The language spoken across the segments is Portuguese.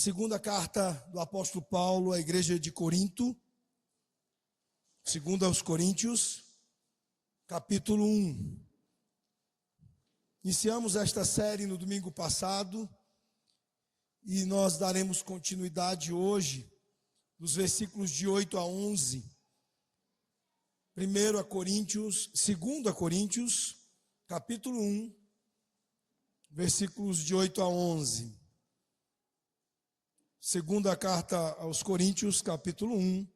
Segunda carta do apóstolo Paulo à igreja de Corinto, segunda aos Coríntios, capítulo 1. Iniciamos esta série no domingo passado e nós daremos continuidade hoje nos versículos de 8 a 11. 2 Coríntios, capítulo 1, versículos de 8 a 11. Segunda carta aos Coríntios, capítulo 1,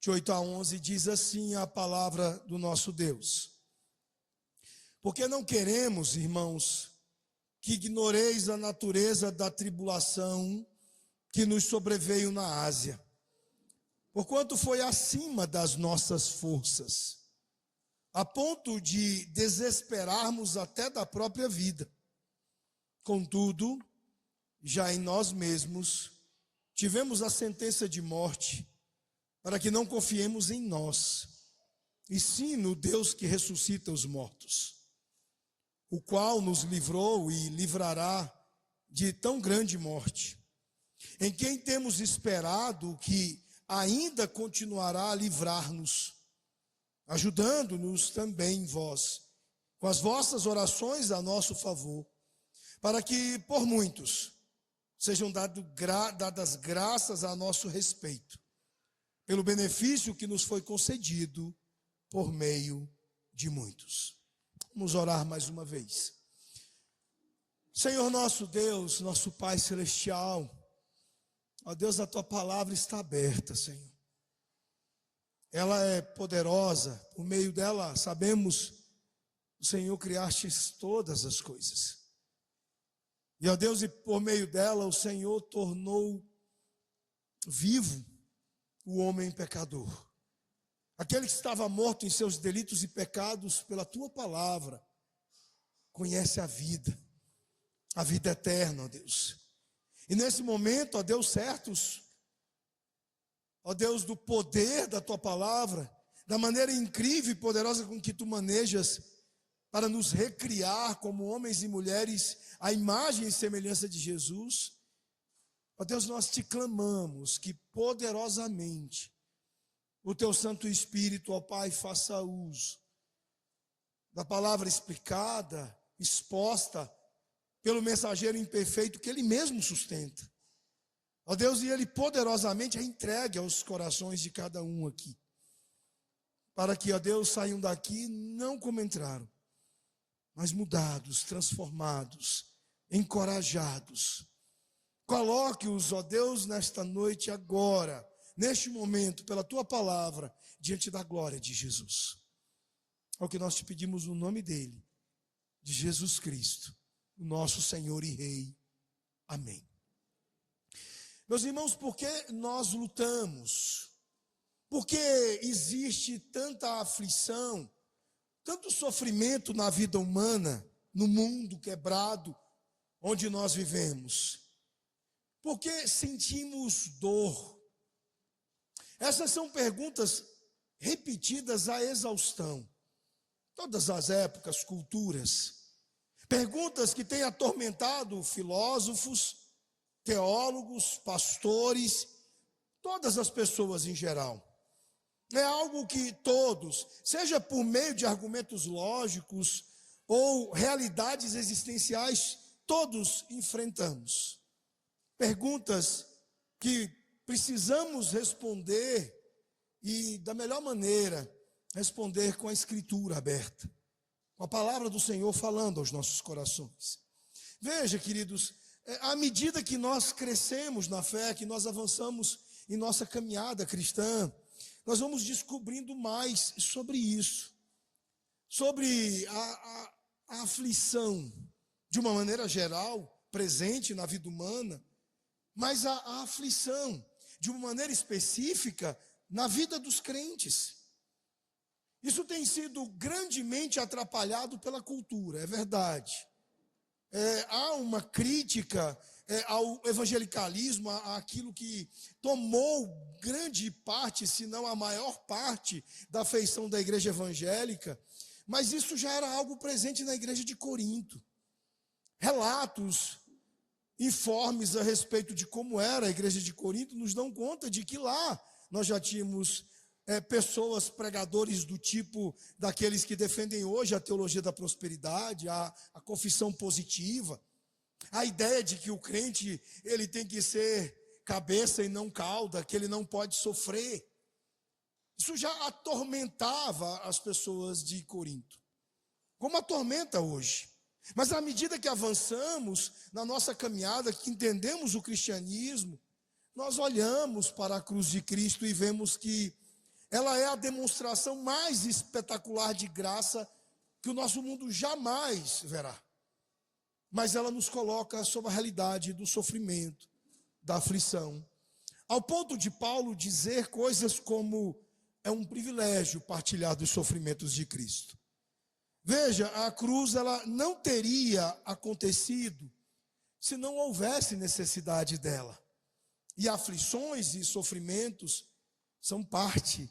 de 8 a 11, diz assim a palavra do nosso Deus. Porque não queremos, irmãos, que ignoreis a natureza da tribulação que nos sobreveio na Ásia, porquanto foi acima das nossas forças, a ponto de desesperarmos até da própria vida. Contudo, já em nós mesmos tivemos a sentença de morte, para que não confiemos em nós, e sim no Deus que ressuscita os mortos, o qual nos livrou e livrará de tão grande morte, em quem temos esperado que ainda continuará a livrar-nos, ajudando-nos também vós, com as vossas orações a nosso favor, para que por muitos sejam dadas graças a nosso respeito, pelo benefício que nos foi concedido por meio de muitos. Vamos orar mais uma vez. Senhor nosso Deus, nosso Pai Celestial, ó Deus, a Tua palavra está aberta, Senhor. Ela é poderosa, por meio dela sabemos, o Senhor criaste todas as coisas. E, ó Deus, e por meio dela o Senhor tornou vivo o homem pecador. Aquele que estava morto em seus delitos e pecados, pela Tua palavra, conhece a vida eterna, ó Deus. E nesse momento, ó Deus, certos, ó Deus, do poder da Tua palavra, da maneira incrível e poderosa com que Tu manejas, para nos recriar como homens e mulheres à imagem e semelhança de Jesus. Ó Deus, nós Te clamamos que poderosamente o Teu Santo Espírito, ó Pai, faça uso da palavra explicada, exposta pelo mensageiro imperfeito que Ele mesmo sustenta. Ó Deus, e Ele poderosamente a entregue aos corações de cada um aqui, para que, ó Deus, saiam daqui não como entraram, mas mudados, transformados, encorajados. Coloque-os, ó Deus, nesta noite agora, neste momento, pela Tua palavra, diante da glória de Jesus. É o que nós Te pedimos no nome dEle, de Jesus Cristo, o nosso Senhor e Rei. Amém. Meus irmãos, por que nós lutamos? Por que existe tanta aflição, tanto sofrimento na vida humana, no mundo quebrado onde nós vivemos? Por que sentimos dor? Essas são perguntas repetidas à exaustão. Todas as épocas, culturas. Perguntas que têm atormentado filósofos, teólogos, pastores, todas as pessoas em geral. É algo que todos, seja por meio de argumentos lógicos ou realidades existenciais, todos enfrentamos. Perguntas que precisamos responder e, da melhor maneira, responder com a Escritura aberta, com a palavra do Senhor falando aos nossos corações. Veja, queridos, à medida que nós crescemos na fé, que nós avançamos em nossa caminhada cristã, nós vamos descobrindo mais sobre isso, sobre a aflição, de uma maneira geral, presente na vida humana, mas a aflição, de uma maneira específica, na vida dos crentes. Isso tem sido grandemente atrapalhado pela cultura, é verdade. Há uma crítica ao evangelicalismo, àquilo que tomou grande parte, se não a maior parte, da feição da igreja evangélica, mas isso já era algo presente na igreja de Corinto. Relatos informes a respeito de como era a igreja de Corinto nos dão conta de que lá nós já tínhamos pessoas, pregadores do tipo daqueles que defendem hoje a teologia da prosperidade, a confissão positiva, a ideia de que o crente ele tem que ser cabeça e não cauda, que ele não pode sofrer. Isso já atormentava as pessoas de Corinto, como atormenta hoje. Mas à medida que avançamos na nossa caminhada, que entendemos o cristianismo, nós olhamos para a cruz de Cristo e vemos que ela é a demonstração mais espetacular de graça que o nosso mundo jamais verá. Mas ela nos coloca sob a realidade do sofrimento, da aflição, ao ponto de Paulo dizer coisas como: é um privilégio partilhar dos sofrimentos de Cristo. Veja, a cruz ela não teria acontecido se não houvesse necessidade dela. E aflições e sofrimentos são parte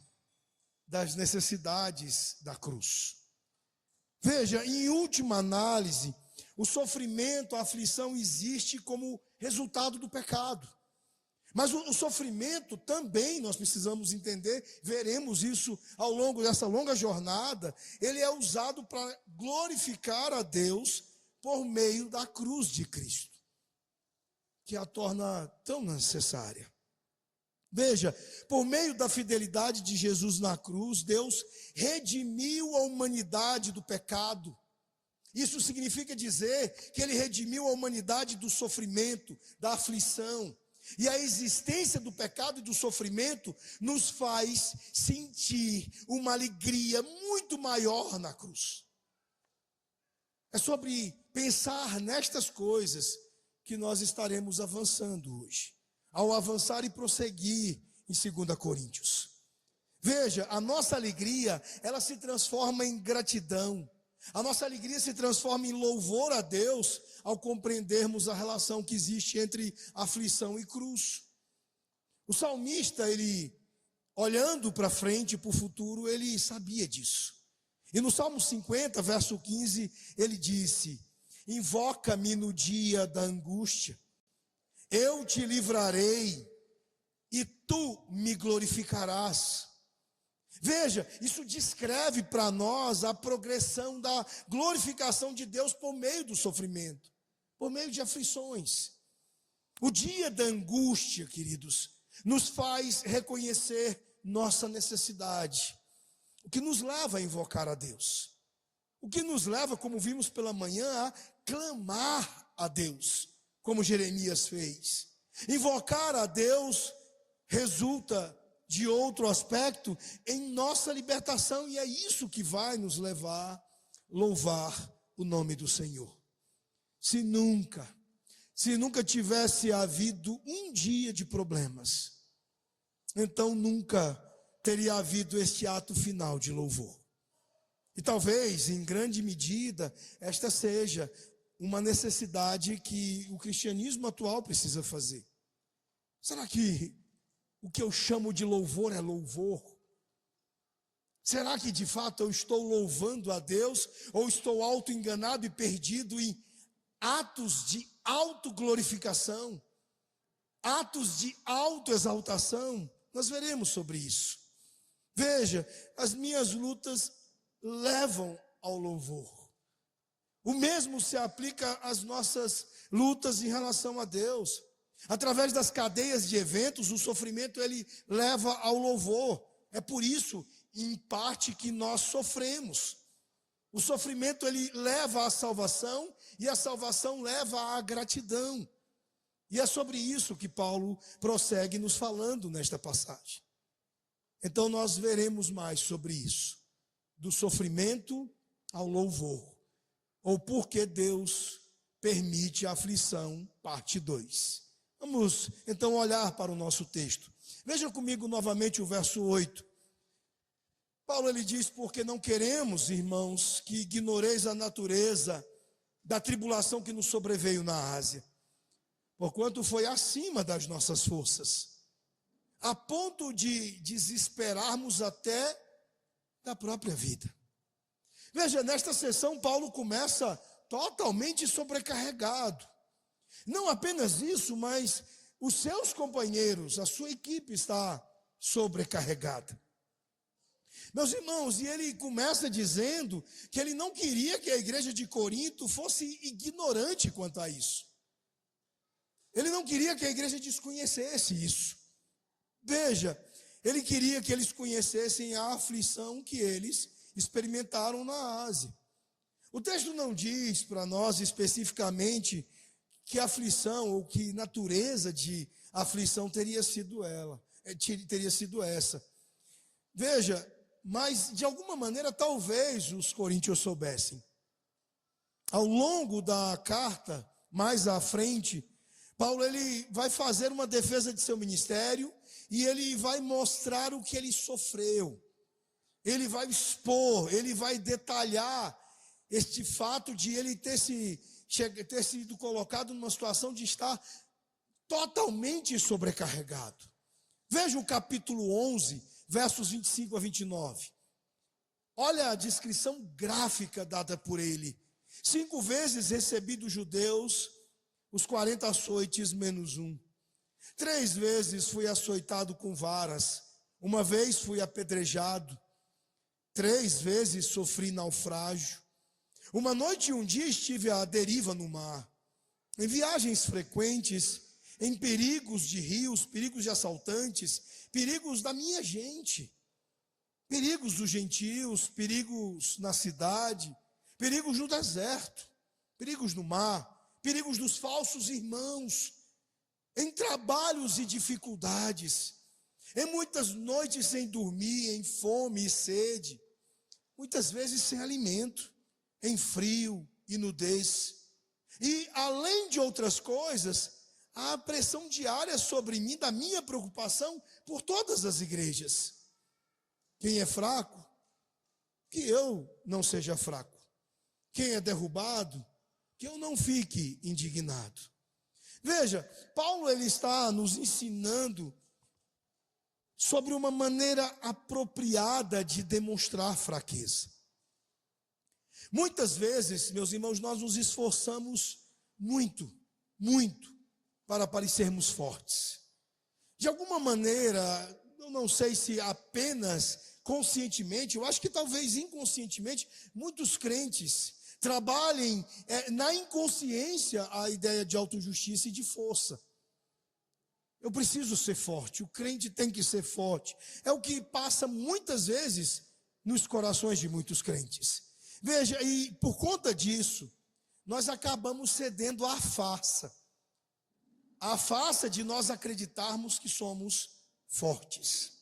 das necessidades da cruz. Veja, em última análise, o sofrimento, a aflição existe como resultado do pecado. Mas o sofrimento também, nós precisamos entender, veremos isso ao longo dessa longa jornada, ele é usado para glorificar a Deus por meio da cruz de Cristo, que a torna tão necessária. Veja, por meio da fidelidade de Jesus na cruz, Deus redimiu a humanidade do pecado. Isso significa dizer que ele redimiu a humanidade do sofrimento, da aflição. E a existência do pecado e do sofrimento nos faz sentir uma alegria muito maior na cruz. É sobre pensar nestas coisas que nós estaremos avançando hoje, ao avançar e prosseguir em 2 Coríntios. Veja, a nossa alegria, ela se transforma em gratidão. A nossa alegria se transforma em louvor a Deus ao compreendermos a relação que existe entre aflição e cruz. O salmista, ele, olhando para frente, para o futuro, ele sabia disso. E no Salmo 50, verso 15, ele disse: invoca-me no dia da angústia, eu te livrarei e tu me glorificarás. Veja, isso descreve para nós a progressão da glorificação de Deus por meio do sofrimento, por meio de aflições. O dia da angústia, queridos, nos faz reconhecer nossa necessidade, o que nos leva a invocar a Deus, o que nos leva, como vimos pela manhã, a clamar a Deus, como Jeremias fez. Invocar a Deus resulta de outro aspecto em nossa libertação, e é isso que vai nos levar a louvar o nome do Senhor. Se nunca tivesse havido um dia de problemas, então nunca teria havido este ato final de louvor. E talvez, em grande medida, esta seja uma necessidade que o cristianismo atual precisa fazer. Será que o que eu chamo de louvor é louvor? Será que de fato eu estou louvando a Deus ou estou auto-enganado e perdido em atos de autoglorificação, atos de autoexaltação? Nós veremos sobre isso. Veja, as minhas lutas levam ao louvor. O mesmo se aplica às nossas lutas em relação a Deus. Através das cadeias de eventos, o sofrimento ele leva ao louvor. É por isso, em parte, que nós sofremos. O sofrimento ele leva à salvação e a salvação leva à gratidão. E é sobre isso que Paulo prossegue nos falando nesta passagem. Então nós veremos mais sobre isso, do sofrimento ao louvor, ou por que Deus permite a aflição, parte 2. Vamos então olhar para o nosso texto. Vejam comigo novamente o verso 8. Paulo ele diz: porque não queremos, irmãos, que ignoreis a natureza da tribulação que nos sobreveio na Ásia, porquanto foi acima das nossas forças, a ponto de desesperarmos até da própria vida. Veja, nesta sessão Paulo começa totalmente sobrecarregado. Não apenas isso, mas os seus companheiros, a sua equipe está sobrecarregada. Meus irmãos, e ele começa dizendo que ele não queria que a igreja de Corinto fosse ignorante quanto a isso. Ele não queria que a igreja desconhecesse isso. Veja, ele queria que eles conhecessem a aflição que eles experimentaram na Ásia. O texto não diz para nós especificamente que aflição ou que natureza de aflição teria sido essa. Veja, mas de alguma maneira talvez os coríntios soubessem. Ao longo da carta, mais à frente, Paulo ele vai fazer uma defesa de seu ministério e ele vai mostrar o que ele sofreu. Ele vai expor, ele vai detalhar este fato de ele ter sido colocado numa situação de estar totalmente sobrecarregado. Veja o capítulo 11, versos 25 a 29. Olha a descrição gráfica dada por ele. 5 vezes recebi dos judeus os 40 açoites menos 1. 3 vezes fui açoitado com varas. 1 vez fui apedrejado. 3 vezes sofri naufrágio. 1 noite e 1 dia estive à deriva no mar. Em viagens frequentes, em perigos de rios, perigos de assaltantes, perigos da minha gente, perigos dos gentios, perigos na cidade, perigos no deserto, perigos no mar, perigos dos falsos irmãos, em trabalhos e dificuldades, em muitas noites sem dormir, em fome e sede, muitas vezes sem alimento, em frio e nudez. E além de outras coisas, há pressão diária sobre mim, da minha preocupação por todas as igrejas. Quem é fraco, que eu não seja fraco. Quem é derrubado, que eu não fique indignado. Veja, Paulo ele está nos ensinando sobre uma maneira apropriada de demonstrar fraqueza. Muitas vezes, meus irmãos, nós nos esforçamos muito para parecermos fortes. De alguma maneira, eu não sei se apenas conscientemente, eu acho que talvez inconscientemente, muitos crentes trabalhem na inconsciência a ideia de autojustiça e de força. Eu preciso ser forte, o crente tem que ser forte. É o que passa muitas vezes nos corações de muitos crentes. Veja, e por conta disso, nós acabamos cedendo à farsa. A farsa de nós acreditarmos que somos fortes.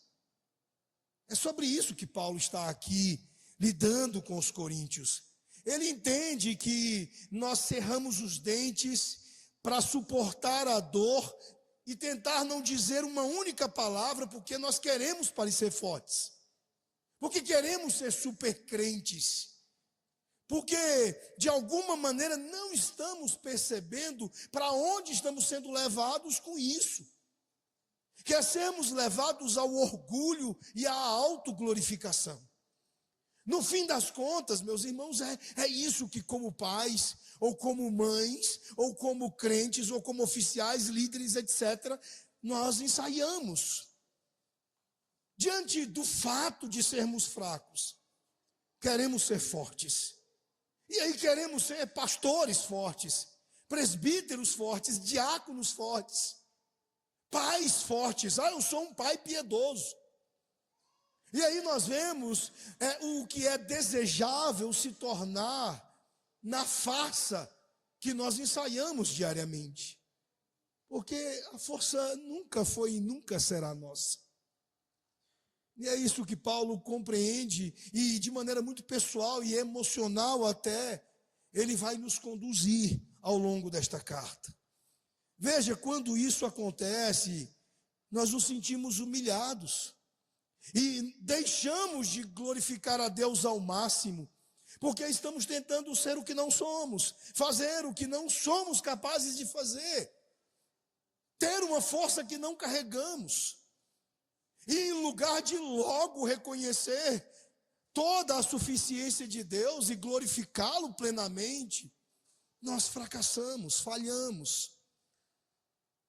É sobre isso que Paulo está aqui lidando com os coríntios. Ele entende que nós cerramos os dentes para suportar a dor e tentar não dizer uma única palavra porque nós queremos parecer fortes. Porque queremos ser super crentes. Porque, de alguma maneira, não estamos percebendo para onde estamos sendo levados com isso. Quer sermos levados ao orgulho e à autoglorificação. No fim das contas, meus irmãos, é isso que como pais, ou como mães, ou como crentes, ou como oficiais, líderes, etc., nós ensaiamos. Diante do fato de sermos fracos, queremos ser fortes. E aí queremos ser pastores fortes, presbíteros fortes, diáconos fortes, pais fortes. Eu sou um pai piedoso. E aí nós vemos o que é desejável se tornar na farsa que nós ensaiamos diariamente. Porque a força nunca foi e nunca será nossa. E é isso que Paulo compreende, e de maneira muito pessoal e emocional até, ele vai nos conduzir ao longo desta carta. Veja, quando isso acontece, nós nos sentimos humilhados, e deixamos de glorificar a Deus ao máximo, porque estamos tentando ser o que não somos, fazer o que não somos capazes de fazer, ter uma força que não carregamos. E em lugar de logo reconhecer toda a suficiência de Deus e glorificá-lo plenamente, nós fracassamos, falhamos.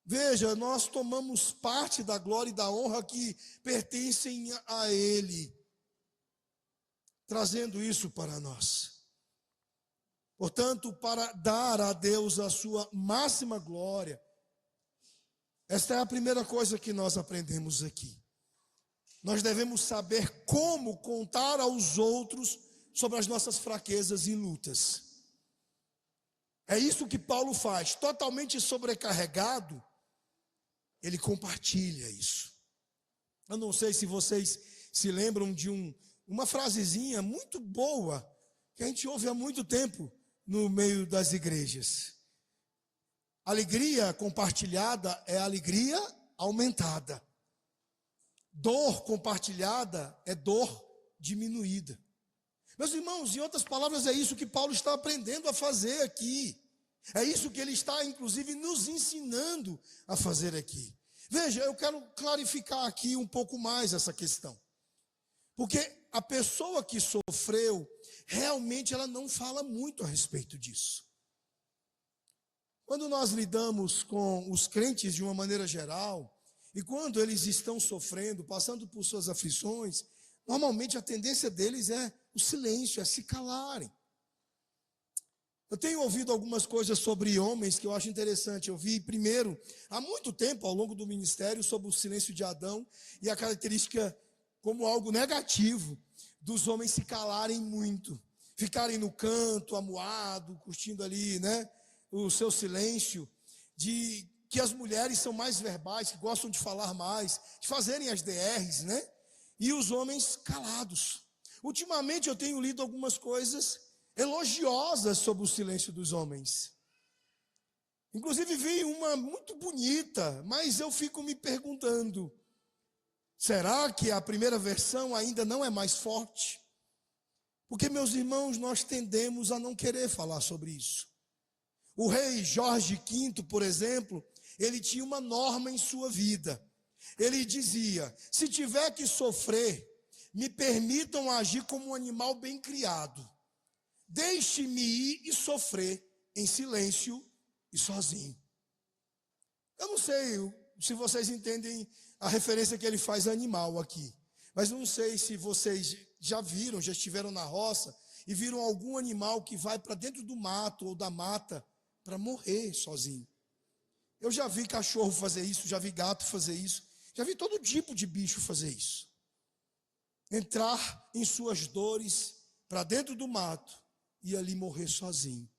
Veja, nós tomamos parte da glória e da honra que pertencem a Ele, trazendo isso para nós. Portanto, para dar a Deus a sua máxima glória, esta é a primeira coisa que nós aprendemos aqui. Nós devemos saber como contar aos outros sobre as nossas fraquezas e lutas. É isso que Paulo faz, totalmente sobrecarregado, ele compartilha isso. Eu não sei se vocês se lembram de uma frasezinha muito boa, que a gente ouve há muito tempo no meio das igrejas. Alegria compartilhada é alegria aumentada. Dor compartilhada é dor diminuída. Meus irmãos, em outras palavras, é isso que Paulo está aprendendo a fazer aqui. É isso que ele está, inclusive, nos ensinando a fazer aqui. Veja, eu quero clarificar aqui um pouco mais essa questão. Porque a pessoa que sofreu, realmente ela não fala muito a respeito disso. Quando nós lidamos com os crentes de uma maneira geral, e quando eles estão sofrendo, passando por suas aflições, normalmente a tendência deles é o silêncio, é se calarem. Eu tenho ouvido algumas coisas sobre homens que eu acho interessante. Eu vi primeiro, há muito tempo, ao longo do ministério, sobre o silêncio de Adão e a característica como algo negativo dos homens se calarem muito, ficarem no canto, amuado, curtindo ali, né, o seu silêncio, de que as mulheres são mais verbais, que gostam de falar mais, de fazerem as DRs, né, e os homens calados. Ultimamente eu tenho lido algumas coisas elogiosas sobre o silêncio dos homens. Inclusive vi uma muito bonita, mas eu fico me perguntando, será que a primeira versão ainda não é mais forte? Porque, meus irmãos, nós tendemos a não querer falar sobre isso. O rei Jorge V, por exemplo, ele tinha uma norma em sua vida. Ele dizia, se tiver que sofrer, me permitam agir como um animal bem criado. Deixe-me ir e sofrer em silêncio e sozinho. Eu não sei se vocês entendem a referência que ele faz a animal aqui. Mas não sei se vocês já viram, já estiveram na roça e viram algum animal que vai para dentro do mato ou da mata para morrer sozinho. Eu já vi cachorro fazer isso, já vi gato fazer isso, já vi todo tipo de bicho fazer isso. Entrar em suas dores para dentro do mato e ali morrer sozinho.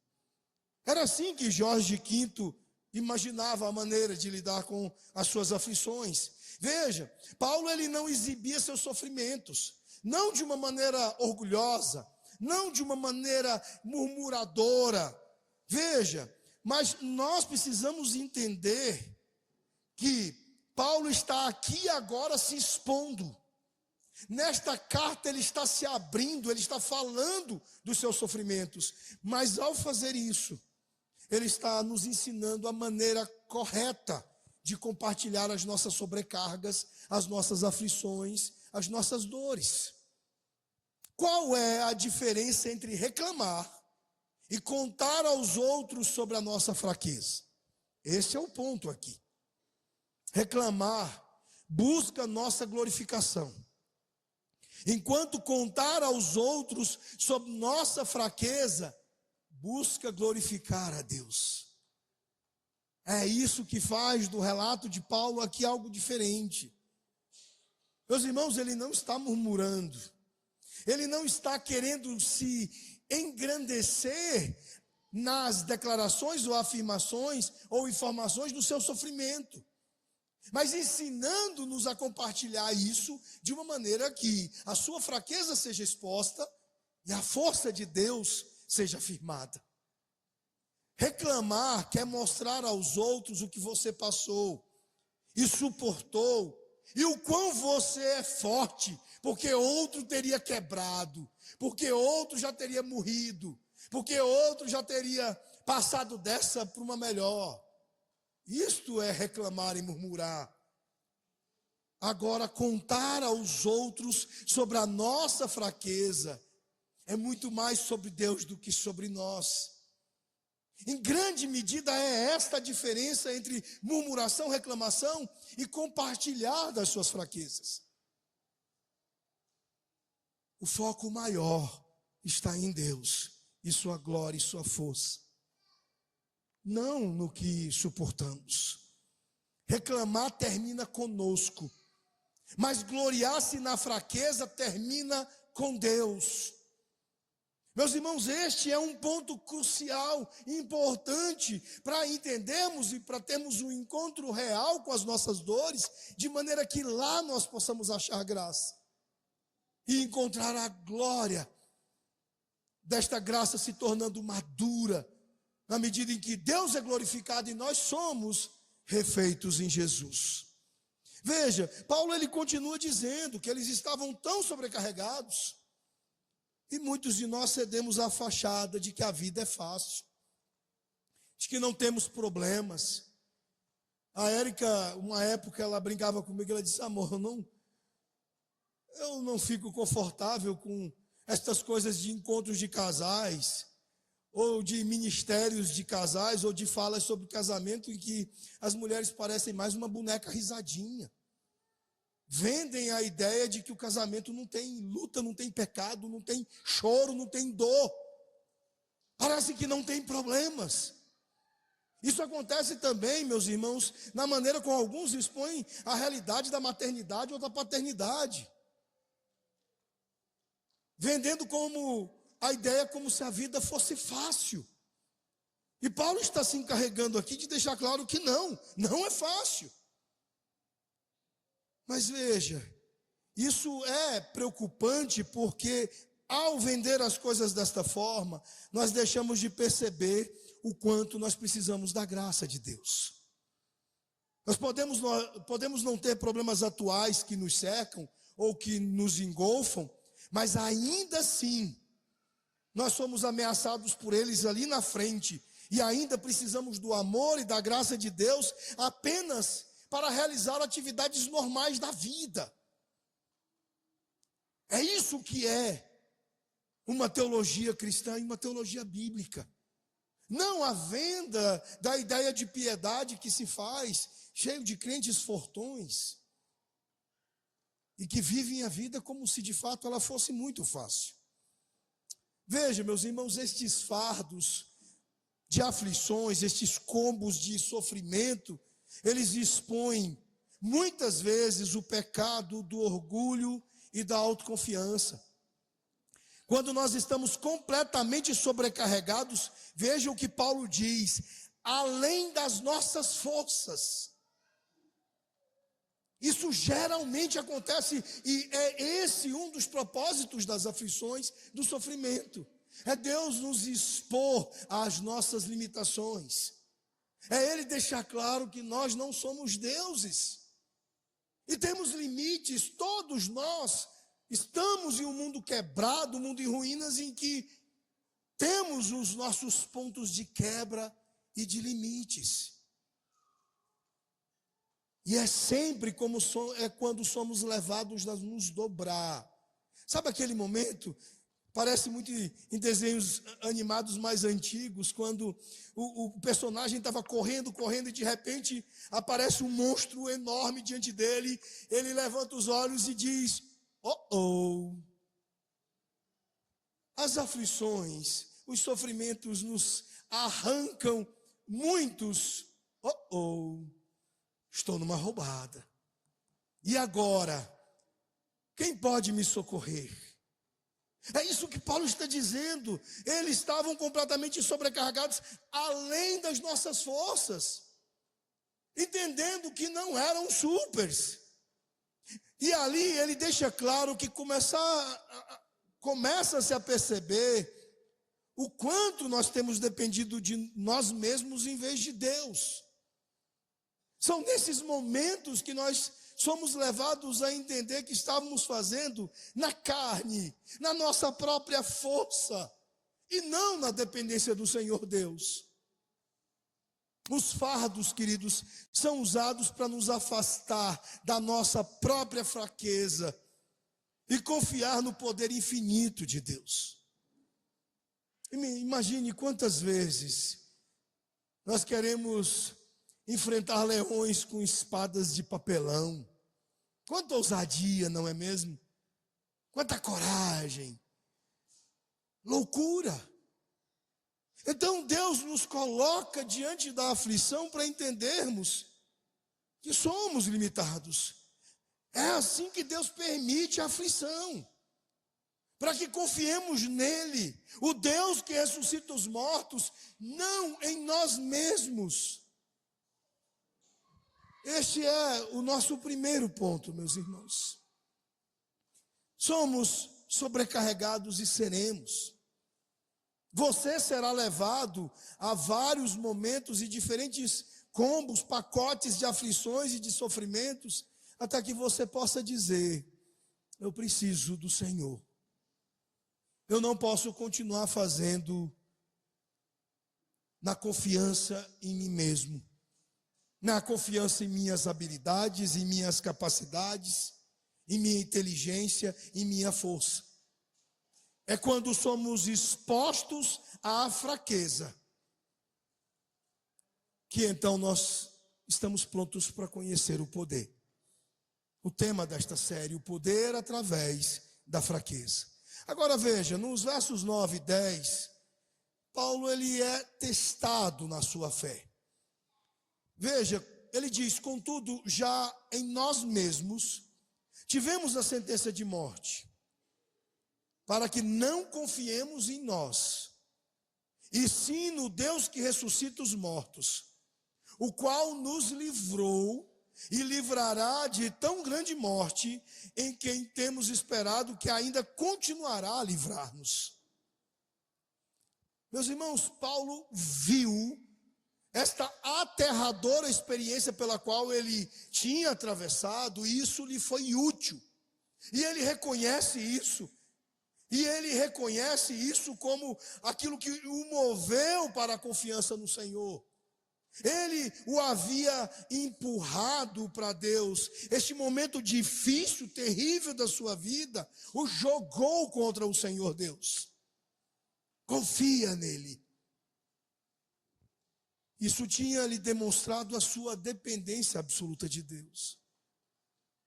Era assim que Jorge V imaginava a maneira de lidar com as suas aflições. Veja, Paulo ele não exibia seus sofrimentos, não de uma maneira orgulhosa, não de uma maneira murmuradora. Veja, mas nós precisamos entender que Paulo está aqui agora se expondo. Nesta carta ele está se abrindo, ele está falando dos seus sofrimentos, mas ao fazer isso, ele está nos ensinando a maneira correta de compartilhar as nossas sobrecargas, as nossas aflições, as nossas dores. Qual é a diferença entre reclamar e contar aos outros sobre a nossa fraqueza? Esse é o ponto aqui. Reclamar busca nossa glorificação, enquanto contar aos outros sobre nossa fraqueza busca glorificar a Deus. É isso que faz do relato de Paulo aqui algo diferente. Meus irmãos, ele não está murmurando, ele não está querendo se engrandecer nas declarações ou afirmações ou informações do seu sofrimento, mas ensinando-nos a compartilhar isso de uma maneira que a sua fraqueza seja exposta e a força de Deus seja afirmada. Reclamar quer mostrar aos outros o que você passou e suportou, e o quão você é forte, porque outro teria quebrado, porque outro já teria morrido, porque outro já teria passado dessa para uma melhor. Isto é reclamar e murmurar. Agora, contar aos outros sobre a nossa fraqueza é muito mais sobre Deus do que sobre nós. Em grande medida é esta a diferença entre murmuração, reclamação e compartilhar das suas fraquezas. O foco maior está em Deus e sua glória e sua força, não no que suportamos. Reclamar termina conosco, mas gloriar-se na fraqueza termina com Deus. Meus irmãos, este é um ponto crucial, importante, para entendermos e para termos um encontro real com as nossas dores, de maneira que lá nós possamos achar graça e encontrar a glória desta graça se tornando madura, na medida em que Deus é glorificado e nós somos refeitos em Jesus. Veja, Paulo ele continua dizendo que eles estavam tão sobrecarregados, e muitos de nós cedemos à fachada de que a vida é fácil, de que não temos problemas. A Érica, uma época, ela brincava comigo, ela disse: amor, eu não fico confortável com estas coisas de encontros de casais, ou de ministérios de casais, ou de falas sobre casamento, em que as mulheres parecem mais uma boneca risadinha. Vendem a ideia de que o casamento não tem luta, não tem pecado, não tem choro, não tem dor. Parece que não tem problemas. Isso acontece também, meus irmãos, na maneira como alguns expõem a realidade da maternidade ou da paternidade. Vendendo como a ideia como se a vida fosse fácil. E Paulo está se encarregando aqui de deixar claro que não é fácil. Mas veja, isso é preocupante porque ao vender as coisas desta forma, nós deixamos de perceber o quanto nós precisamos da graça de Deus. Nós podemos não ter problemas atuais que nos cercam ou que nos engolfam, mas ainda assim, nós somos ameaçados por eles ali na frente e ainda precisamos do amor e da graça de Deus apenas para realizar atividades normais da vida. É isso que é uma teologia cristã e uma teologia bíblica. Não a venda da ideia de piedade que se faz, cheio de crentes fortões, e que vivem a vida como se de fato ela fosse muito fácil. Veja, meus irmãos, estes fardos de aflições, estes combos de sofrimento, eles expõem muitas vezes o pecado do orgulho e da autoconfiança. Quando nós estamos completamente sobrecarregados, veja o que Paulo diz: além das nossas forças. Isso geralmente acontece e é esse um dos propósitos das aflições, do sofrimento. É Deus nos expor às nossas limitações. É Ele deixar claro que nós não somos deuses. E temos limites, todos nós estamos em um mundo quebrado, um mundo em ruínas, em que temos os nossos pontos de quebra e de limites. E é sempre como quando somos levados a nos dobrar. Sabe aquele momento? Parece muito em desenhos animados mais antigos, quando o personagem estava correndo e de repente aparece um monstro enorme diante dele. Ele levanta os olhos e diz: oh. As aflições, os sofrimentos nos arrancam muitos. Estou numa roubada. E agora? Quem pode me socorrer? É isso que Paulo está dizendo. Eles estavam completamente sobrecarregados, além das nossas forças, entendendo que não eram supers. E ali ele deixa claro que começa-se a perceber o quanto nós temos dependido de nós mesmos em vez de Deus. São nesses momentos que nós somos levados a entender que estávamos fazendo na carne, na nossa própria força, e não na dependência do Senhor Deus. Os fardos, queridos, são usados para nos afastar da nossa própria fraqueza e confiar no poder infinito de Deus. Imagine quantas vezes Nós queremos enfrentar leões com espadas de papelão. Quanta ousadia, não é mesmo? Quanta coragem. Loucura. Então Deus nos coloca diante da aflição para entendermos que somos limitados. É assim que Deus permite a aflição, para que confiemos nele, o Deus que ressuscita os mortos, não em nós mesmos. Este é o nosso primeiro ponto, meus irmãos. Somos sobrecarregados e seremos. Você será levado a vários momentos e diferentes combos, pacotes de aflições e de sofrimentos, até que você possa dizer: eu preciso do Senhor. Eu não posso continuar fazendo na confiança em mim mesmo, na confiança em minhas habilidades, em minhas capacidades, em minha inteligência, em minha força. É quando somos expostos à fraqueza que então nós estamos prontos para conhecer o poder. O tema desta série, o poder através da fraqueza. Agora veja, nos versos 9 e 10, Paulo ele é testado na sua fé. Veja, ele diz: contudo, já em nós mesmos tivemos a sentença de morte, para que não confiemos em nós, e sim no Deus que ressuscita os mortos, o qual nos livrou e livrará de tão grande morte, em quem temos esperado que ainda continuará a livrar-nos. Meus irmãos, Paulo viu esta aterradora experiência pela qual ele tinha atravessado, e isso lhe foi útil. E ele reconhece isso. E ele reconhece isso como aquilo que o moveu para a confiança no Senhor. Ele o havia empurrado para Deus. Este momento difícil, terrível da sua vida, o jogou contra o Senhor Deus. Confia nele. Isso tinha lhe demonstrado a sua dependência absoluta de Deus.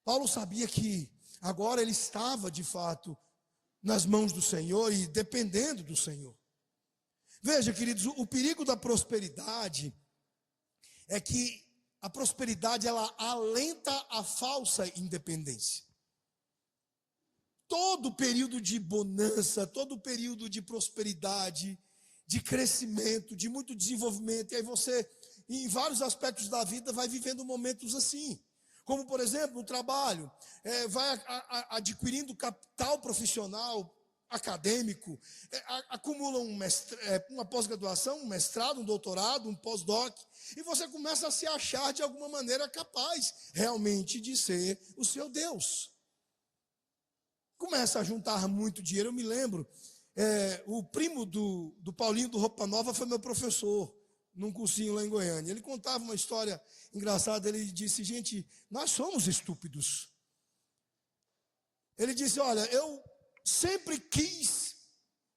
Paulo sabia que agora ele estava, de fato, nas mãos do Senhor e dependendo do Senhor. Veja, queridos, o perigo da prosperidade é que a prosperidade ela alenta a falsa independência. Todo período de bonança, todo período de prosperidade, de crescimento, de muito desenvolvimento, e aí você, em vários aspectos da vida, vai vivendo momentos assim. Como, por exemplo, no trabalho, vai adquirindo capital profissional, acadêmico, acumula uma pós-graduação, um mestrado, um doutorado, um pós-doc, e você começa a se achar de alguma maneira capaz realmente de ser o seu Deus. Começa a juntar muito dinheiro. Eu me lembro, o primo do Paulinho do Roupa Nova foi meu professor, num cursinho lá em Goiânia. Ele contava uma história engraçada. Ele disse: gente, nós somos estúpidos. Ele disse: olha, eu sempre quis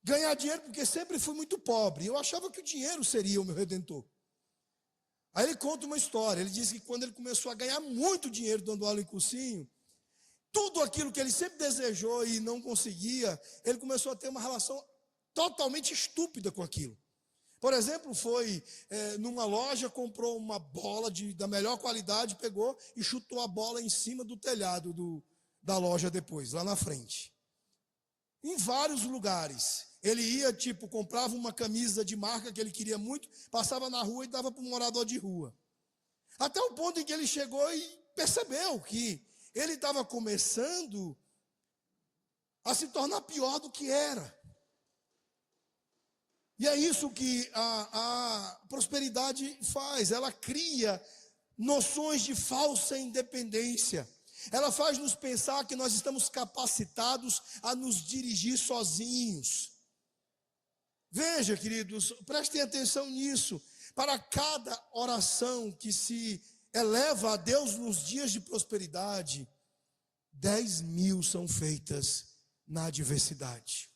ganhar dinheiro porque sempre fui muito pobre. Eu achava que o dinheiro seria o meu redentor. Aí ele conta uma história. Ele disse que quando ele começou a ganhar muito dinheiro dando aula em cursinho, tudo aquilo que ele sempre desejou e não conseguia, ele começou a ter uma relação totalmente estúpida com aquilo. Por exemplo, foi numa loja, comprou uma bola da melhor qualidade, pegou e chutou a bola em cima do telhado da loja depois, lá na frente. Em vários lugares. Ele ia, comprava uma camisa de marca que ele queria muito, passava na rua e dava para um morador de rua. Até o ponto em que ele chegou e percebeu que ele estava começando a se tornar pior do que era. E é isso que a prosperidade faz. Ela cria noções de falsa independência. Ela faz nos pensar que nós estamos capacitados a nos dirigir sozinhos. Veja, queridos, prestem atenção nisso. Para cada oração que se eleva a Deus nos dias de prosperidade, 10.000 são feitas na adversidade.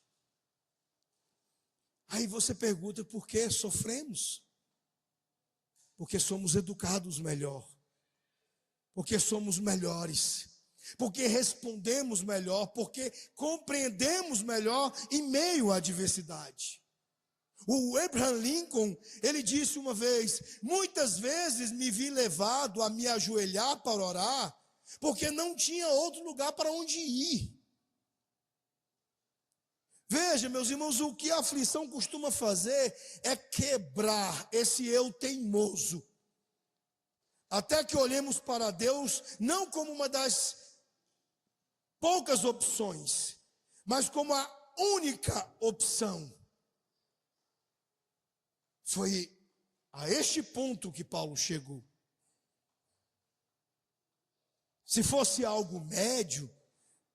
Aí você pergunta: por que sofremos? Porque somos educados melhor, porque somos melhores, porque respondemos melhor, porque compreendemos melhor em meio à adversidade. O Abraham Lincoln, ele disse uma vez: muitas vezes me vi levado a me ajoelhar para orar, porque não tinha outro lugar para onde ir. Veja, meus irmãos, o que a aflição costuma fazer é quebrar esse eu teimoso, até que olhemos para Deus não como uma das poucas opções, mas como a única opção. Foi a este ponto que Paulo chegou. Se fosse algo médio,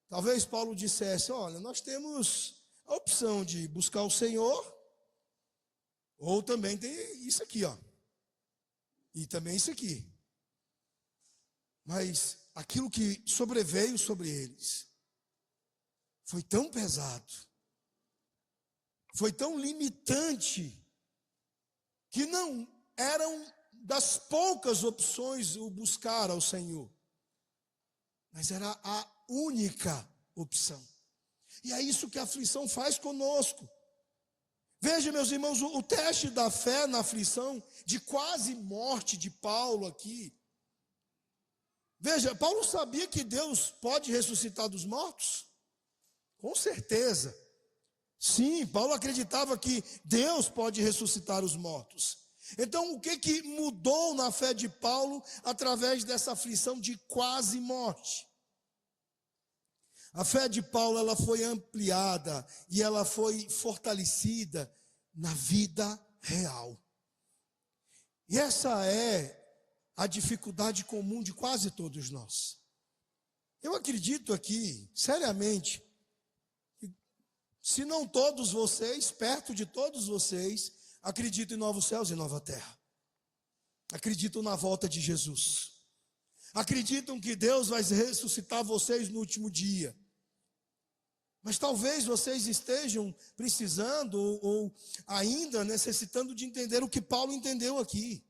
talvez Paulo dissesse: olha, nós temos a opção de buscar o Senhor, ou também tem isso aqui, ó, e também isso aqui. Mas aquilo que sobreveio sobre eles foi tão pesado, foi tão limitante, que não eram das poucas opções o buscar ao Senhor, mas era a única opção. E é isso que a aflição faz conosco. Veja, meus irmãos, o teste da fé na aflição, de quase morte de Paulo aqui. Veja, Paulo sabia que Deus pode ressuscitar dos mortos? Com certeza. Sim, Paulo acreditava que Deus pode ressuscitar os mortos. Então, o que mudou na fé de Paulo através dessa aflição de quase morte? A fé de Paulo, ela foi ampliada e ela foi fortalecida na vida real. E essa é a dificuldade comum de quase todos nós. Eu acredito aqui, seriamente, se não todos vocês, perto de todos vocês, acreditam em novos céus e nova terra. Acreditam na volta de Jesus. Acreditam que Deus vai ressuscitar vocês no último dia. Mas talvez vocês estejam precisando ou ainda necessitando de entender o que Paulo entendeu aqui.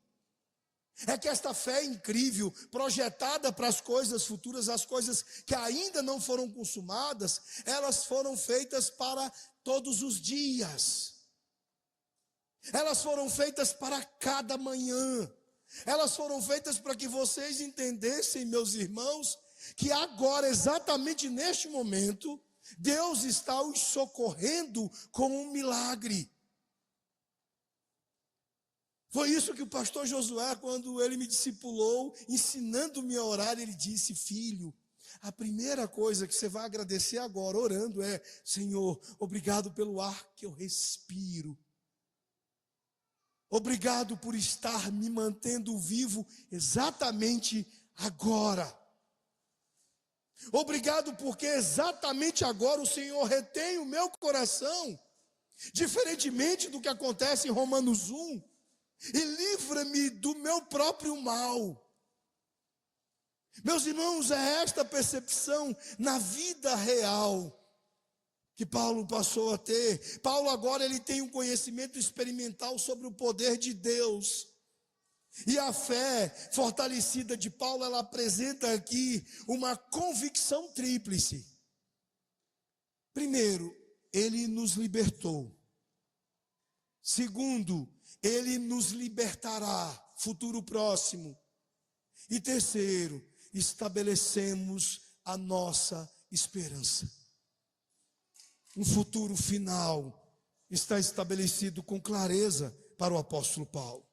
É que esta fé incrível, projetada para as coisas futuras, as coisas que ainda não foram consumadas, elas foram feitas para todos os dias. Elas foram feitas para cada manhã. Elas foram feitas para que vocês entendessem, meus irmãos, que agora, exatamente neste momento, Deus está os socorrendo com um milagre. Foi isso que o pastor Josué, quando ele me discipulou, ensinando-me a orar, ele disse: filho, a primeira coisa que você vai agradecer agora, orando, é: Senhor, obrigado pelo ar que eu respiro. Obrigado por estar me mantendo vivo exatamente agora. Obrigado porque exatamente agora o Senhor retém o meu coração, diferentemente do que acontece em Romanos 1, e livra-me do meu próprio mal. Meus irmãos, é esta percepção na vida real que Paulo passou a ter. Paulo agora ele tem um conhecimento experimental sobre o poder de Deus. E a fé fortalecida de Paulo, ela apresenta aqui uma convicção tríplice. Primeiro, ele nos libertou. Segundo, ele nos libertará, futuro próximo. E terceiro, estabelecemos a nossa esperança. Um futuro final está estabelecido com clareza para o apóstolo Paulo.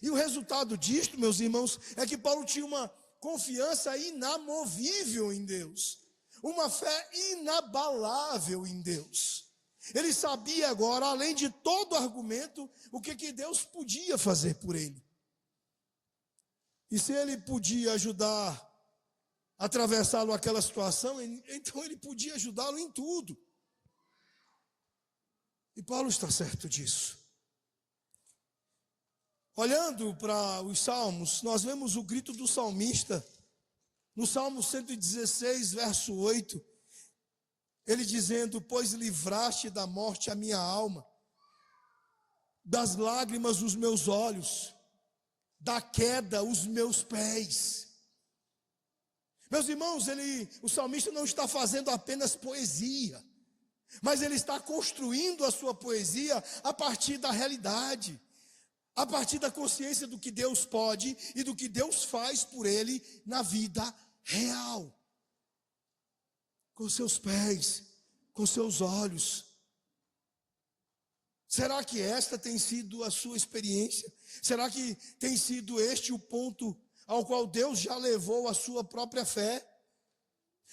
E o resultado disto, meus irmãos, é que Paulo tinha uma confiança inamovível em Deus, uma fé inabalável em Deus. Ele sabia agora, além de todo argumento, o que Deus podia fazer por ele. E se ele podia ajudar a atravessá-lo aquela situação, então ele podia ajudá-lo em tudo. E Paulo está certo disso. Olhando para os salmos, nós vemos o grito do salmista, no Salmo 116, verso 8, ele dizendo: pois livraste da morte a minha alma, das lágrimas os meus olhos, da queda os meus pés. Meus irmãos, o salmista não está fazendo apenas poesia, mas ele está construindo a sua poesia a partir da realidade, a partir da consciência do que Deus pode e do que Deus faz por ele na vida real. Com seus pés, com seus olhos. Será que esta tem sido a sua experiência? Será que tem sido este o ponto ao qual Deus já levou a sua própria fé?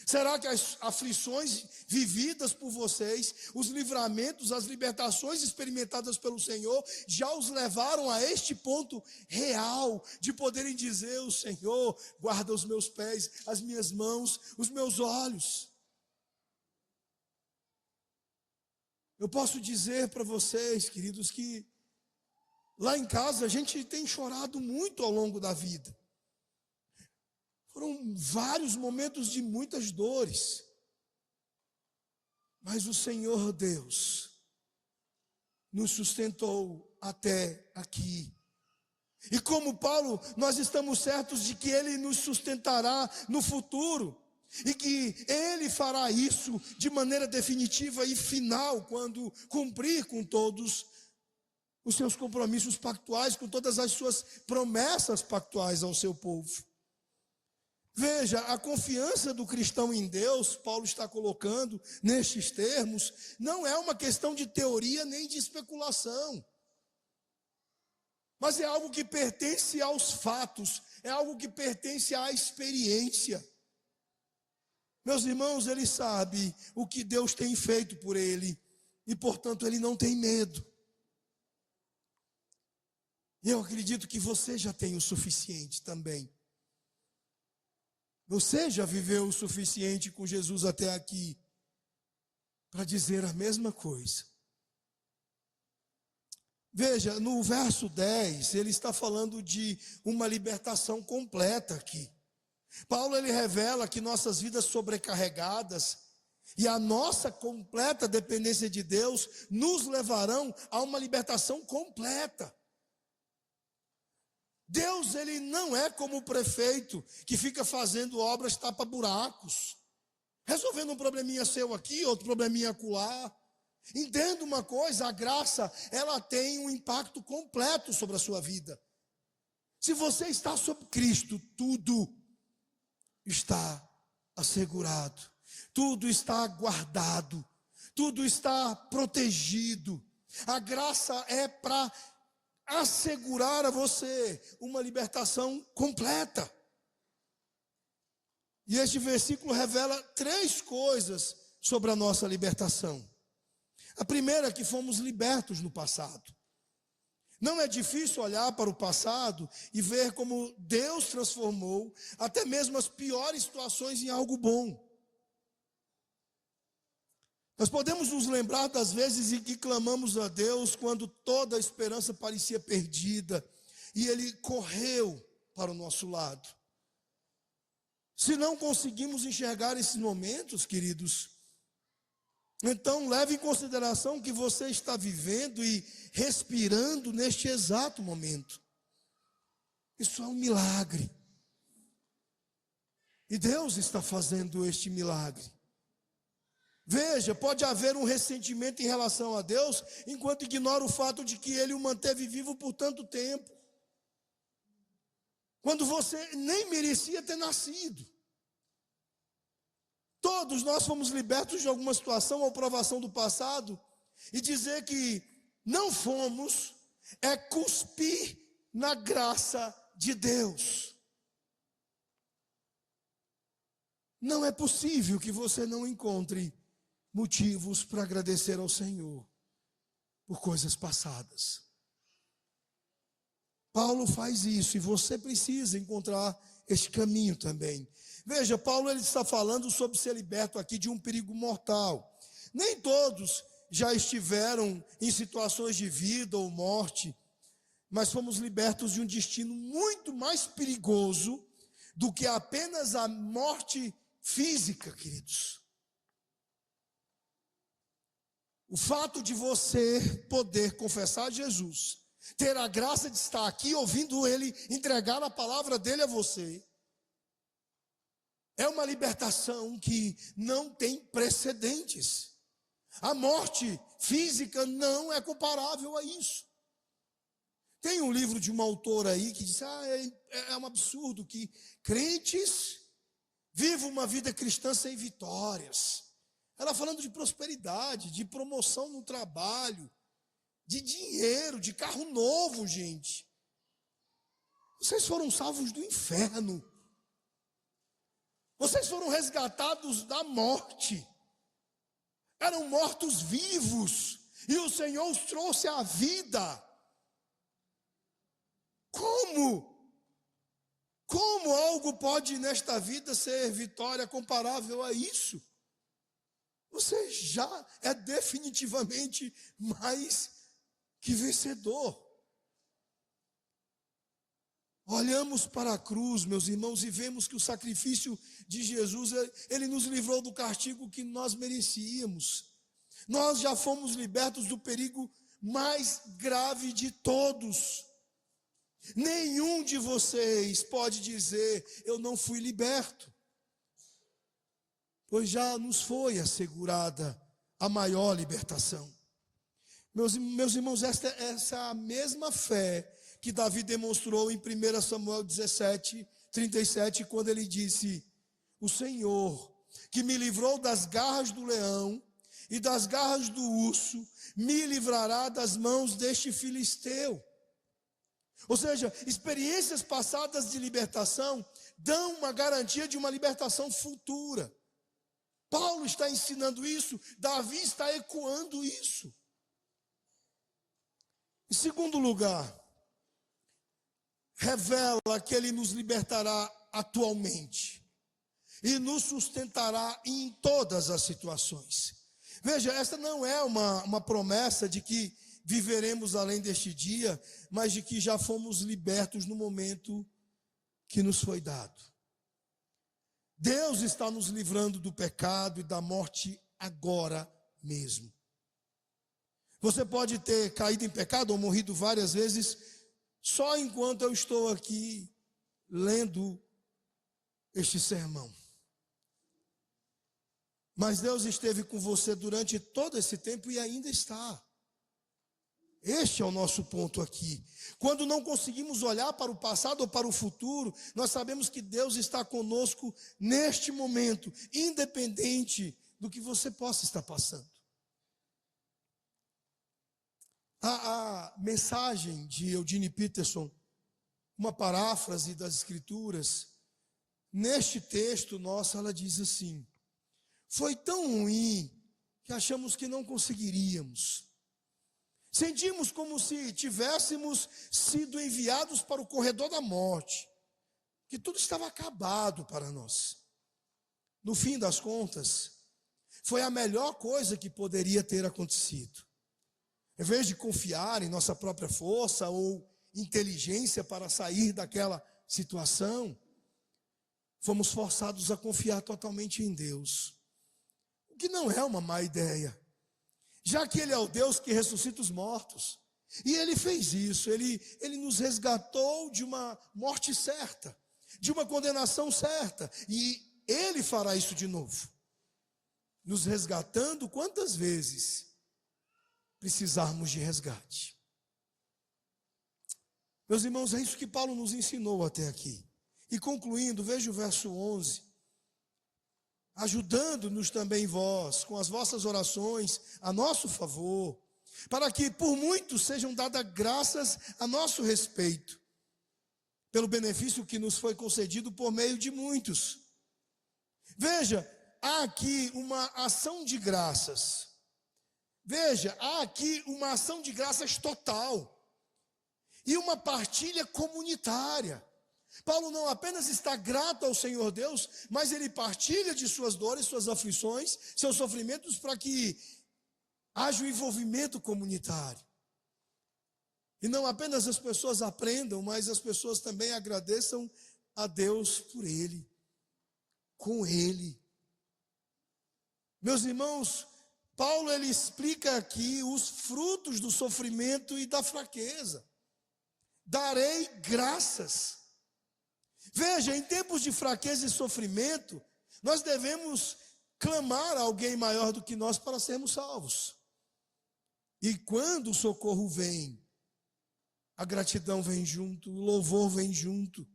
Será que as aflições vividas por vocês, os livramentos, as libertações experimentadas pelo Senhor, já os levaram a este ponto real, de poderem dizer: o Senhor guarda os meus pés, as minhas mãos, os meus olhos? Eu posso dizer para vocês, queridos, que lá em casa a gente tem chorado muito ao longo da vida. Foram vários momentos de muitas dores. Mas o Senhor Deus nos sustentou até aqui. E como Paulo, nós estamos certos de que Ele nos sustentará no futuro. E que Ele fará isso de maneira definitiva e final, quando cumprir com todos os seus compromissos pactuais, com todas as suas promessas pactuais ao seu povo. Veja, a confiança do cristão em Deus, Paulo está colocando nestes termos, não é uma questão de teoria nem de especulação, mas é algo que pertence aos fatos, é algo que pertence à experiência. Meus irmãos, ele sabe o que Deus tem feito por ele, e portanto ele não tem medo. E eu acredito que você já tem o suficiente também. Você já viveu o suficiente com Jesus até aqui para dizer a mesma coisa. Veja, no verso 10, ele está falando de uma libertação completa aqui. Paulo, ele revela que nossas vidas sobrecarregadas e a nossa completa dependência de Deus nos levarão a uma libertação completa. Deus, ele não é como o prefeito que fica fazendo obras tapa-buracos, resolvendo um probleminha seu aqui, outro probleminha acolá. Entenda uma coisa, a graça, ela tem um impacto completo sobre a sua vida. Se você está sob Cristo, tudo está assegurado, tudo está guardado, tudo está protegido. A graça é para assegurar a você uma libertação completa. E este versículo revela 3 coisas sobre a nossa libertação. A primeira é que fomos libertos no passado. Não é difícil olhar para o passado e ver como Deus transformou até mesmo as piores situações em algo bom. Nós podemos nos lembrar das vezes em que clamamos a Deus quando toda a esperança parecia perdida e Ele correu para o nosso lado. Se não conseguimos enxergar esses momentos, queridos, então leve em consideração que você está vivendo e respirando neste exato momento. Isso é um milagre. E Deus está fazendo este milagre. Veja, pode haver um ressentimento em relação a Deus, enquanto ignora o fato de que Ele o manteve vivo por tanto tempo. Quando você nem merecia ter nascido. Todos nós fomos libertos de alguma situação ou provação do passado, e dizer que não fomos é cuspir na graça de Deus. Não é possível que você não encontre motivos para agradecer ao Senhor por coisas passadas. Paulo faz isso e você precisa encontrar este caminho também. Veja, Paulo, ele está falando sobre ser liberto aqui de um perigo mortal. Nem todos já estiveram em situações de vida ou morte, mas fomos libertos de um destino muito mais perigoso do que apenas a morte física, queridos. O fato de você poder confessar Jesus, ter a graça de estar aqui ouvindo Ele entregar a palavra dEle a você, é uma libertação que não tem precedentes. A morte física não é comparável a isso. Tem um livro de uma autora aí que diz, é um absurdo que crentes vivam uma vida cristã sem vitórias. Ela falando de prosperidade, de promoção no trabalho, de dinheiro, de carro novo, gente. Vocês foram salvos do inferno. Vocês foram resgatados da morte. Eram mortos vivos. E o Senhor os trouxe à vida. Como algo pode nesta vida ser vitória comparável a isso? Você já é definitivamente mais que vencedor. Olhamos para a cruz, meus irmãos, e vemos que o sacrifício de Jesus, ele nos livrou do castigo que nós merecíamos. Nós já fomos libertos do perigo mais grave de todos. Nenhum de vocês pode dizer, eu não fui liberto, pois já nos foi assegurada a maior libertação. Meus irmãos, essa é a mesma fé que Davi demonstrou em 1 Samuel 17, 37, quando ele disse, o Senhor, que me livrou das garras do leão e das garras do urso, me livrará das mãos deste filisteu. Ou seja, experiências passadas de libertação dão uma garantia de uma libertação futura. Paulo está ensinando isso, Davi está ecoando isso. Em segundo lugar, revela que ele nos libertará atualmente e nos sustentará em todas as situações. Veja, esta não é uma promessa de que viveremos além deste dia, mas de que já fomos libertos no momento que nos foi dado. Deus está nos livrando do pecado e da morte agora mesmo. Você pode ter caído em pecado ou morrido várias vezes, só enquanto eu estou aqui lendo este sermão. Mas Deus esteve com você durante todo esse tempo e ainda está. Este é o nosso ponto aqui. Quando não conseguimos olhar para o passado ou para o futuro, nós sabemos que Deus está conosco neste momento, independente do que você possa estar passando. A mensagem de Eugene Peterson, uma paráfrase das Escrituras, neste texto nosso, ela diz assim, foi tão ruim que achamos que não conseguiríamos. Sentimos como se tivéssemos sido enviados para o corredor da morte, que tudo estava acabado para nós. No fim das contas, foi a melhor coisa que poderia ter acontecido. Em vez de confiar em nossa própria força ou inteligência para sair daquela situação, fomos forçados a confiar totalmente em Deus. O que não é uma má ideia, já que Ele é o Deus que ressuscita os mortos. E Ele fez isso, Ele nos resgatou de uma morte certa, de uma condenação certa. E Ele fará isso de novo, nos resgatando quantas vezes precisarmos de resgate. Meus irmãos, é isso que Paulo nos ensinou até aqui. E concluindo, veja o verso 11. Ajudando-nos também vós, com as vossas orações, a nosso favor, para que por muitos sejam dadas graças a nosso respeito, pelo benefício que nos foi concedido por meio de muitos. Veja, há aqui uma ação de graças. Veja, há aqui uma ação de graças total e uma partilha comunitária. Paulo não apenas está grato ao Senhor Deus, mas ele partilha de suas dores, suas aflições, seus sofrimentos, para que haja um envolvimento comunitário. E não apenas as pessoas aprendam, mas as pessoas também agradeçam a Deus por ele, com ele. Meus irmãos, Paulo ele explica aqui os frutos do sofrimento e da fraqueza. darei graças. Veja, em tempos de fraqueza e sofrimento, nós devemos clamar a alguém maior do que nós para sermos salvos. E quando o socorro vem, a gratidão vem junto, o louvor vem junto.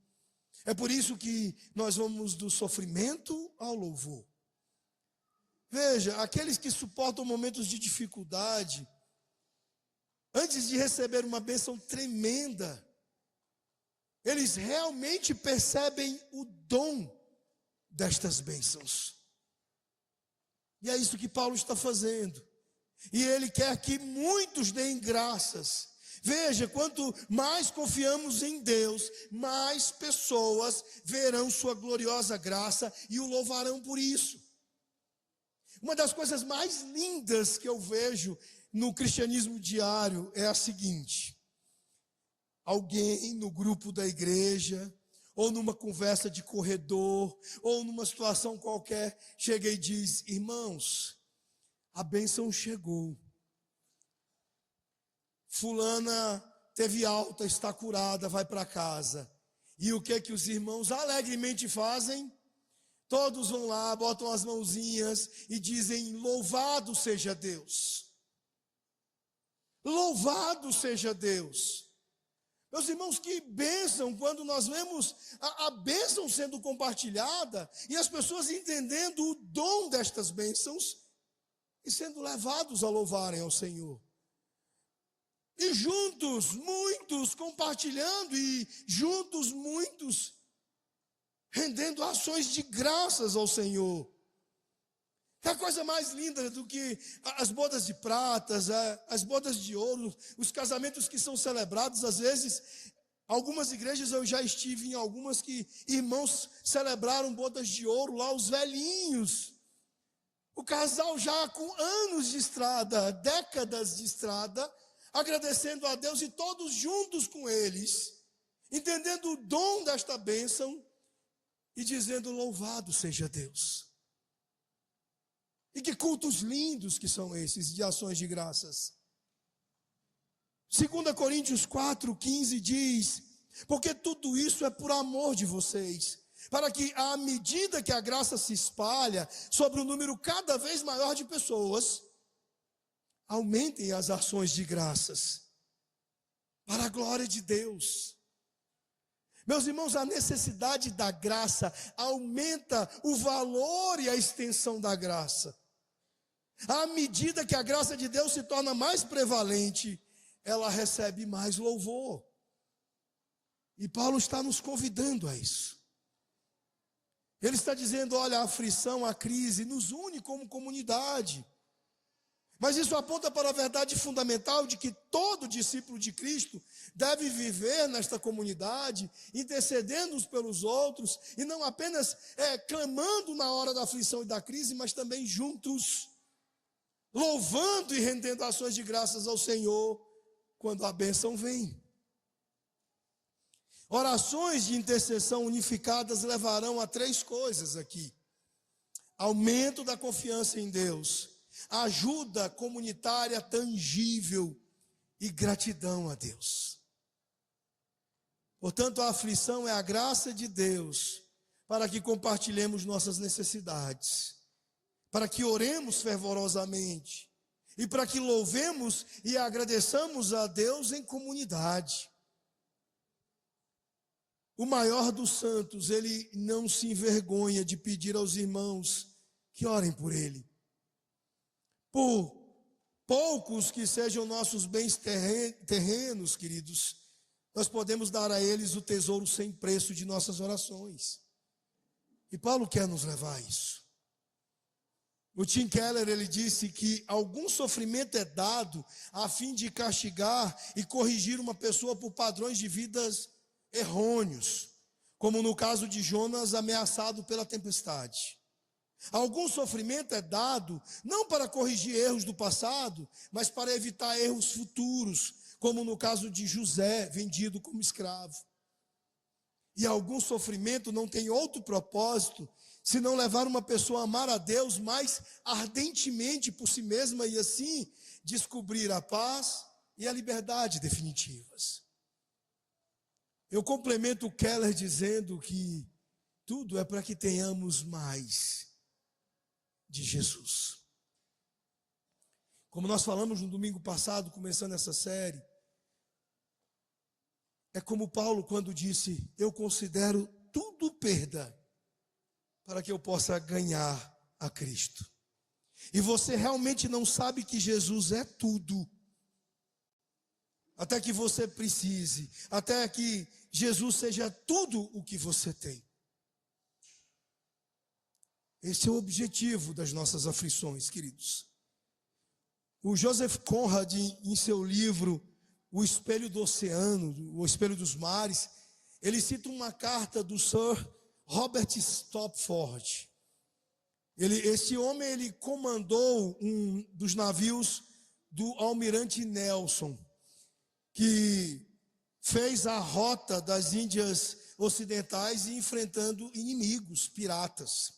É por isso que nós vamos do sofrimento ao louvor. Veja, aqueles que suportam momentos de dificuldade, antes de receber uma bênção tremenda, eles realmente percebem o dom destas bênçãos. E é isso que Paulo está fazendo. E ele quer que muitos deem graças. Veja, quanto mais confiamos em Deus, mais pessoas verão sua gloriosa graça e o louvarão por isso. Uma das coisas mais lindas que eu vejo no cristianismo diário é a seguinte: alguém no grupo da igreja, ou numa conversa de corredor, ou numa situação qualquer, chega e diz: irmãos, a bênção chegou. Fulana teve alta, está curada, vai para casa. E o que os irmãos alegremente fazem? Todos vão lá, botam as mãozinhas e dizem: louvado seja Deus. Louvado seja Deus. Meus irmãos, que bênção quando nós vemos a bênção sendo compartilhada e as pessoas entendendo o dom destas bênçãos e sendo levados a louvarem ao Senhor. E juntos, muitos compartilhando e juntos, muitos rendendo ações de graças ao Senhor. É a coisa mais linda do que as bodas de pratas, as bodas de ouro, os casamentos que são celebrados. Às vezes, algumas igrejas eu já estive em algumas que irmãos celebraram bodas de ouro lá, os velhinhos. O casal já com anos de estrada, décadas de estrada, agradecendo a Deus e todos juntos com eles, entendendo o dom desta bênção e dizendo: louvado seja Deus. E que cultos lindos que são esses de ações de graças. 2 Coríntios 4:15 diz: porque tudo isso é por amor de vocês, para que à medida que a graça se espalha sobre um número cada vez maior de pessoas, aumentem as ações de graças, para a glória de Deus. Meus irmãos, a necessidade da graça aumenta o valor e a extensão da graça. À medida que a graça de Deus se torna mais prevalente, ela recebe mais louvor. E Paulo está nos convidando a isso. Ele está dizendo: olha, a aflição, a crise nos une como comunidade. Mas isso aponta para a verdade fundamental de que todo discípulo de Cristo deve viver nesta comunidade, intercedendo uns pelos outros, e não apenas clamando na hora da aflição e da crise, mas também juntos, louvando e rendendo ações de graças ao Senhor quando a bênção vem. Orações de intercessão unificadas levarão a 3 coisas aqui: aumento da confiança em Deus, ajuda comunitária tangível e gratidão a Deus. Portanto, a aflição é a graça de Deus para que compartilhemos nossas necessidades, para que oremos fervorosamente e para que louvemos e agradeçamos a Deus em comunidade. O maior dos santos, ele não se envergonha de pedir aos irmãos que orem por ele. Por poucos que sejam nossos bens terrenos, queridos, nós podemos dar a eles o tesouro sem preço de nossas orações. E Paulo quer nos levar a isso. O Tim Keller, ele disse que algum sofrimento é dado a fim de castigar e corrigir uma pessoa por padrões de vidas errôneos, como no caso de Jonas ameaçado pela tempestade. Algum sofrimento é dado não para corrigir erros do passado, mas para evitar erros futuros, como no caso de José, vendido como escravo. E algum sofrimento não tem outro propósito senão levar uma pessoa a amar a Deus mais ardentemente por si mesma e assim descobrir a paz e a liberdade definitivas. Eu complemento o Keller dizendo que tudo é para que tenhamos mais de Jesus. Como nós falamos no domingo passado, começando essa série, é como Paulo quando disse: eu considero tudo perda para que eu possa ganhar a Cristo. E você realmente não sabe que Jesus é tudo, até que você precise, até que Jesus seja tudo o que você tem. Esse é o objetivo das nossas aflições, queridos. O Joseph Conrad, em seu livro O Espelho do Oceano, O Espelho dos Mares, ele cita uma carta do Sir Robert Stopford. Esse homem, ele comandou um dos navios do almirante Nelson, que fez a rota das Índias Ocidentais e enfrentando inimigos, piratas.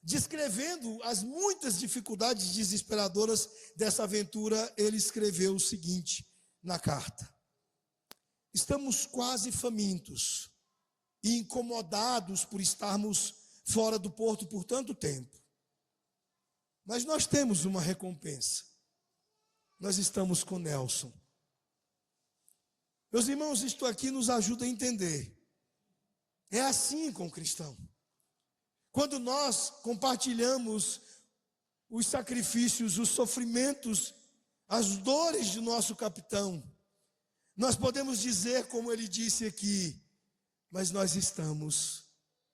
Descrevendo as muitas dificuldades desesperadoras dessa aventura, ele escreveu o seguinte na carta: estamos quase famintos e incomodados por estarmos fora do porto por tanto tempo. Mas nós temos uma recompensa. Nós estamos com Nelson. Meus irmãos, isto aqui nos ajuda a entender. É assim com o cristão. Quando nós compartilhamos os sacrifícios, os sofrimentos, as dores do nosso capitão, nós podemos dizer, como ele disse aqui, mas nós estamos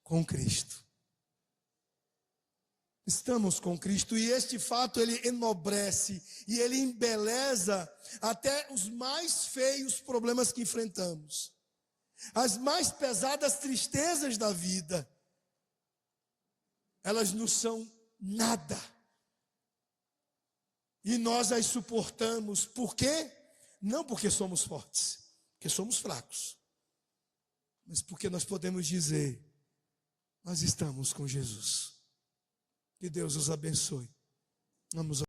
com Cristo. Estamos com Cristo, e este fato ele enobrece e ele embeleza até os mais feios problemas que enfrentamos, as mais pesadas tristezas da vida. Elas não são nada, e nós as suportamos. Por quê? Não porque somos fortes, porque somos fracos, mas porque nós podemos dizer: nós estamos com Jesus. Que Deus os abençoe. Vamos